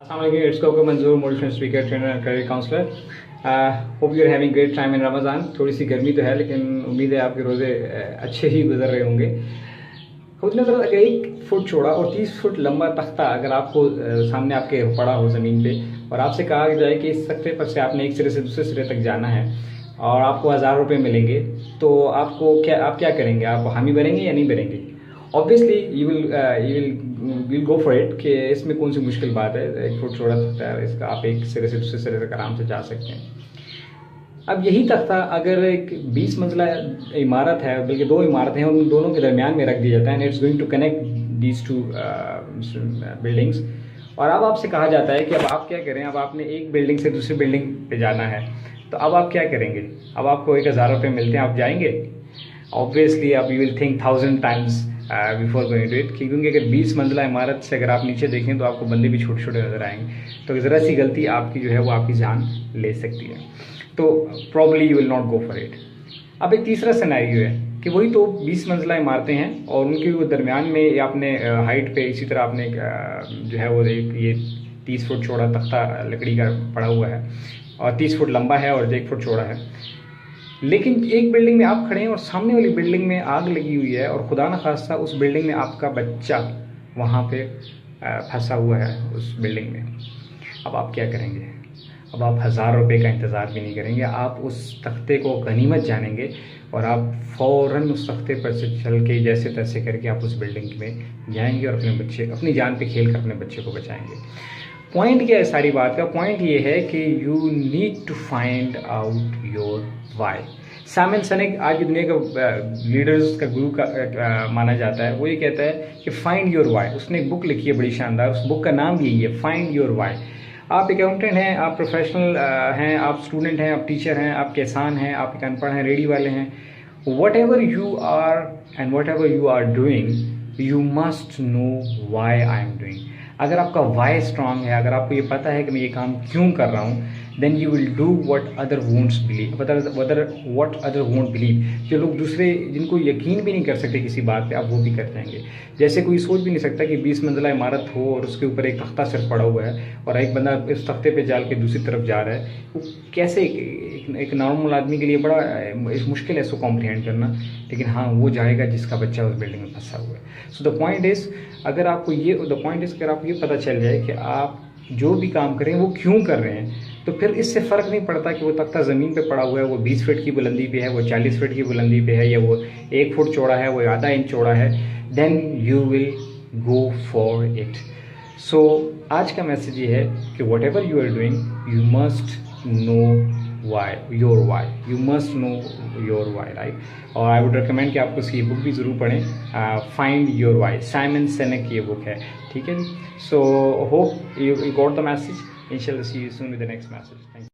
Assalamualaikum, it's Coco Manzoor, motivational speaker, trainer and career counselor. Hope you are having great time in Ramadan. थोड़ी सी गर्मी तो है लेकिन उम्मीद है आपके रोज़े अच्छे ही गुजर रहे होंगे. खुद ने अगर 1 फुट चौड़ा और 30 फुट लंबा तख्ता अगर आपको सामने आपके पड़ा हो ज़मीन पे और आपसे कहा जाए कि इस तख्ते पर से आपने एक सिरे से दूसरे सिरे तक जाना है और आपको 1000 रुपये मिलेंगे, तो आप क्या करेंगे? आप हामी भरेंगे या नहीं भरेंगे? Obviously you will go for it कि इसमें कौन सी मुश्किल बात है. 1 फुट चौड़ा तख्ता है, इसका आप एक सिरे से दूसरे सिरे तक आराम से जा सकते हैं. अब यही तख्ता अगर एक 20 मंजिला इमारत है, बल्कि 2 इमारतें हैं, उन दोनों के दरमियान में रख दिया जाता है and it's going to connect these 2 buildings. और अब आपसे कहा जाता है कि अब आप क्या करें, अब आपने एक बिल्डिंग से दूसरी बिल्डिंग पे जाना है, तो अब आप क्या करेंगे? अब आपको 1000 रुपये मिलते हैं, आप जाएंगे? ऑब्वियसली आप you will think 1000 times before going to it, क्योंकि अगर 20 मंजिला इमारत से अगर आप नीचे देखें तो आपको बंदे भी छोटे छोटे नज़र आएंगे. तो ज़रा सी गलती आपकी जो है वो आपकी जान ले सकती है. तो probably you will not go for it. अब एक तीसरा सिनेरियो है कि वही तो 20 मंजिला इमारतें हैं और उनके वो दरमियान में आपने हाइट पे इसी तरह आपने जो है वो ये 30 फुट चौड़ा तख्ता लकड़ी का पड़ा हुआ है और 30 फुट लंबा है और 1 फुट चौड़ा है. लेकिन एक बिल्डिंग में आप खड़े हैं और सामने वाली बिल्डिंग में आग लगी हुई है और खुदा न खास्ता उस बिल्डिंग में आपका बच्चा वहाँ पे फंसा हुआ है उस बिल्डिंग में. अब आप क्या करेंगे? अब आप 1000 रुपये का इंतज़ार भी नहीं करेंगे, आप उस तख्ते को गनीमत जानेंगे और आप फ़ौरन उस तख्ते पर से चल के जैसे तैसे करके आप उस बिल्डिंग में जाएंगे और अपनी जान पे खेल कर अपने बच्चे को बचाएंगे. पॉइंट क्या है सारी बात का? पॉइंट ये है कि you need to find out your why. Simon Sinek आज की दुनिया का लीडर्स का गुरु का माना जाता है. वो ये कहता है कि फाइंड योर वाई. उसने एक बुक लिखी है बड़ी शानदार, उस बुक का नाम यही है, फाइंड योर वाई. आप अकाउंटेंट हैं, आप प्रोफेशनल हैं, आप स्टूडेंट हैं, आप टीचर हैं, आप किसान हैं, आप एक अनपढ़ हैं, रेडी वाले हैं, whatever you are and whatever you are doing, you must know why I am doing. अगर आपका वाई स्ट्रांग है, अगर आपको ये पता है कि मैं ये काम क्यों कर रहा हूँ, then you will do what other won't believe, what other won't believe. जो लोग दूसरे जिनको यकीन भी नहीं कर सकते किसी बात पे, आप वो भी कर जाएंगे. जैसे कोई सोच भी नहीं सकता कि 20 मंजिला इमारत हो और उसके ऊपर एक तख्ता सिर्फ पड़ा हुआ है और एक बंदा इस तख्ते पे जाल के दूसरी तरफ जा रहा है. वो कैसे एक नॉर्मल आदमी के लिए बड़ा मुश्किल है इसको कॉम्प्रिहेंड करना. लेकिन हाँ, वो जाएगा जिसका बच्चा उस बिल्डिंग में फंसा हुआ है. सो द पॉइंट इज़ अगर आपको ये पता चल जाए कि आप जो भी काम करें वो क्यों कर रहे हैं, तो फिर इससे फ़र्क नहीं पड़ता कि वो तख्ता ज़मीन पे पड़ा हुआ है, वो 20 फीट की बुलंदी पे है, वो 40 फीट की बुलंदी पे है, या वो 1 फुट चौड़ा है, वो आधा इंच चौड़ा है. Then you will go for it. So आज का मैसेज ये है कि whatever you are doing, you must know your why. You must know your why, right. और आई वुड रिकमेंड कि आप उसकी बुक भी ज़रूर पढ़ें, फाइंड योर वाई. साइमन सिनेक की ये बुक है, ठीक है. So hope you got the message. Inshallah, see you soon with the next message. Thank you.